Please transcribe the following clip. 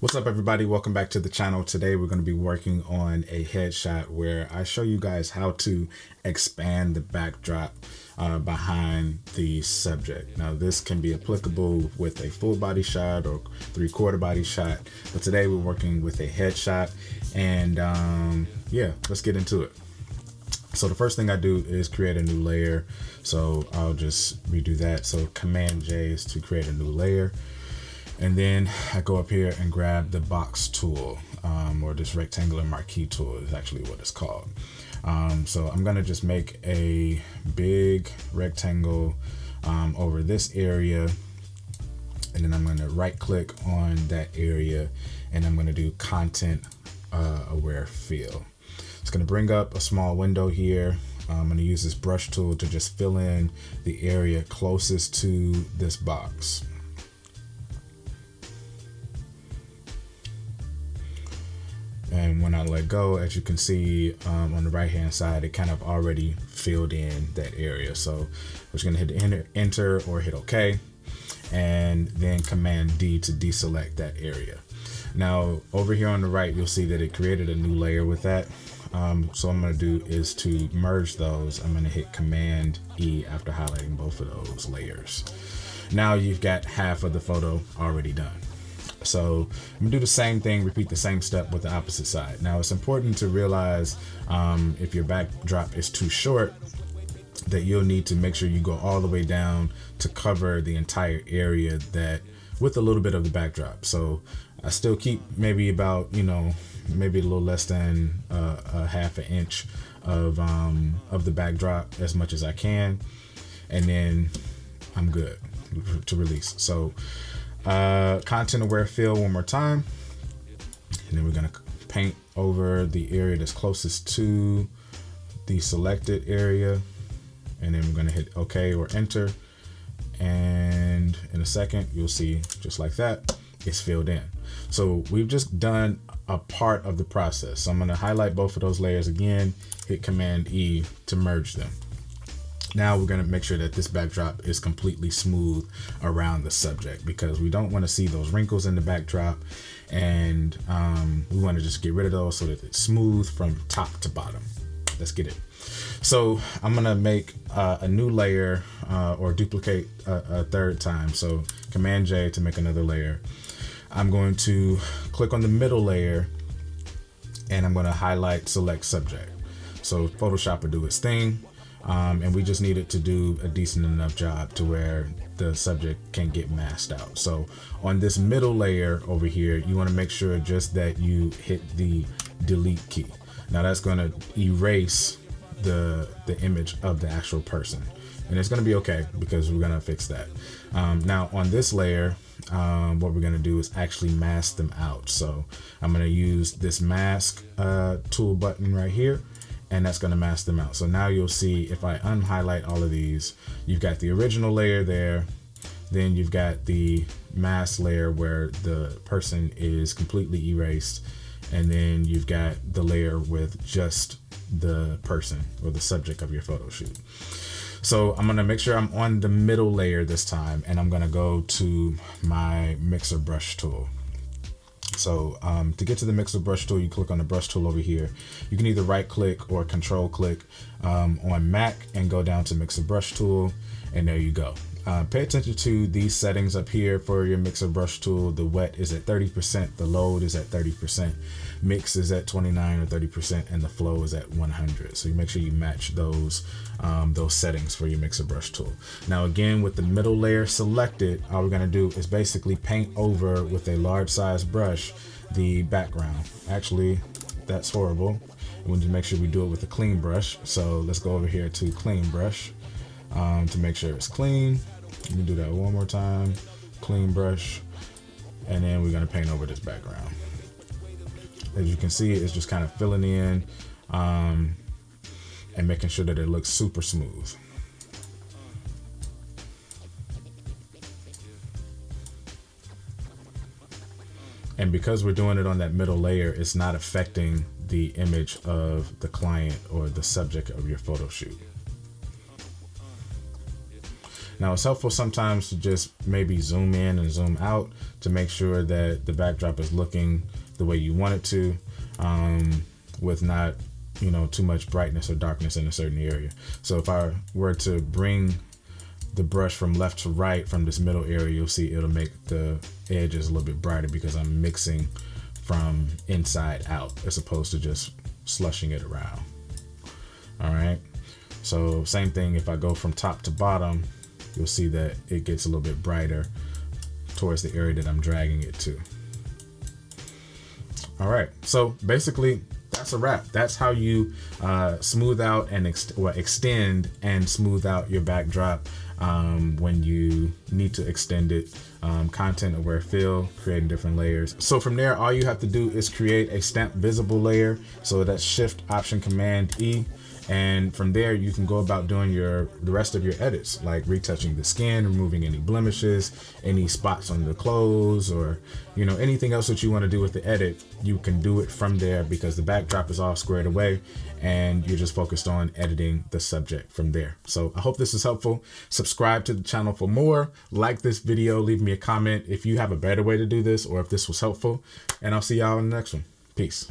What's up, everybody? Welcome back to the channel. Today we're going to be working on a headshot where I show you guys how to expand the backdrop behind the subject. Now this can be applicable with a full body shot or 3/4 body shot, but today we're working with a headshot, and yeah, let's get into it. So the first thing I do is create a new layer. So I'll just redo that. So Command J is to create a new layer. And then I go up here and grab the box tool, or this rectangular marquee tool is actually what it's called. So I'm gonna just make a big rectangle over this area, and then I'm gonna right click on that area, and I'm gonna do content aware fill. It's gonna bring up a small window here. I'm gonna use this brush tool to just fill in the area closest to this box. And when I let go, as you can see on the right hand side, it kind of already filled in that area. So we're just gonna hit enter or hit OK, and then Command D to deselect that area. Now over here on the right, you'll see that it created a new layer with that. So what I'm gonna do is to merge those. I'm gonna hit Command E after highlighting both of those layers. Now you've got half of the photo already done. So I'm gonna do the same thing, repeat the same step with the opposite side. Now it's important to realize if your backdrop is too short, that you'll need to make sure you go all the way down to cover the entire area that with a little bit of the backdrop. So I still keep maybe about, maybe a little less than a half an inch of the backdrop as much as I can, and then I'm good to release. So content aware fill one more time, and then we're going to paint over the area that's closest to the selected area, and then we're going to hit OK or enter, and in a second you'll see just like that it's filled in. So we've just done a part of the process. So I'm going to highlight both of those layers again, hit Command E to merge them. Now we're going to make sure that this backdrop is completely smooth around the subject, because we don't want to see those wrinkles in the backdrop, and we want to just get rid of those so that it's smooth from top to bottom. Let's get it. So I'm going to make a new layer or duplicate a third time. So Command J to make another layer. I'm going to click on the middle layer, and I'm going to highlight select subject. So Photoshop will do its thing. And we just need it to do a decent enough job to where the subject can get masked out. So on this middle layer over here, you want to make sure just that you hit the delete key. Now that's going to erase the image of the actual person, and it's going to be okay because we're going to fix that. Now on this layer, what we're going to do is actually mask them out. So I'm going to use this mask tool button right here, and that's going to mask them out. So now you'll see if I unhighlight all of these, you've got the original layer there, then you've got the mask layer where the person is completely erased, and then you've got the layer with just the person or the subject of your photo shoot. So I'm going to make sure I'm on the middle layer this time, and I'm going to go to my mixer brush tool. So to get to the mixer brush tool, you click on the brush tool over here. You can either right click or control click on Mac and go down to mixer brush tool, and there you go. Pay attention to these settings up here for your mixer brush tool. The wet is at 30%, the load is at 30%, mix is at 29 or 30%, and the flow is at 100. So you make sure you match those settings for your mixer brush tool. Now again, with the middle layer selected, all we're gonna do is basically paint over with a large size brush the background. Actually, that's horrible. We need to make sure we do it with a clean brush. So let's go over here to clean brush to make sure it's clean. Let me do that one more time. Clean brush, and then we're gonna paint over this background. As you can see, it's just kind of filling in and making sure that it looks super smooth. And because we're doing it on that middle layer, it's not affecting the image of the client or the subject of your photo shoot. Now it's helpful sometimes to just maybe zoom in and zoom out to make sure that the backdrop is looking the way you want it to, with not, you know, too much brightness or darkness in a certain area. So if I were to bring the brush from left to right from this middle area, you'll see it'll make the edges a little bit brighter because I'm mixing from inside out as opposed to just slushing it around. All right, so same thing, if I go from top to bottom, you'll see that it gets a little bit brighter towards the area that I'm dragging it to. All right, so basically that's a wrap. That's how you smooth out and extend and smooth out your backdrop when you need to extend it. Content aware fill, creating different layers. So from there, all you have to do is create a stamp visible layer. So that's Shift Option Command E. And from there, you can go about doing the rest of your edits, like retouching the skin, removing any blemishes, any spots on the clothes, or, you know, anything else that you want to do with the edit. You can do it from there because the backdrop is all squared away and you're just focused on editing the subject from there. So I hope this is helpful. Subscribe to the channel for more. Like this video, leave me a comment if you have a better way to do this or if this was helpful. And I'll see y'all in the next one. Peace.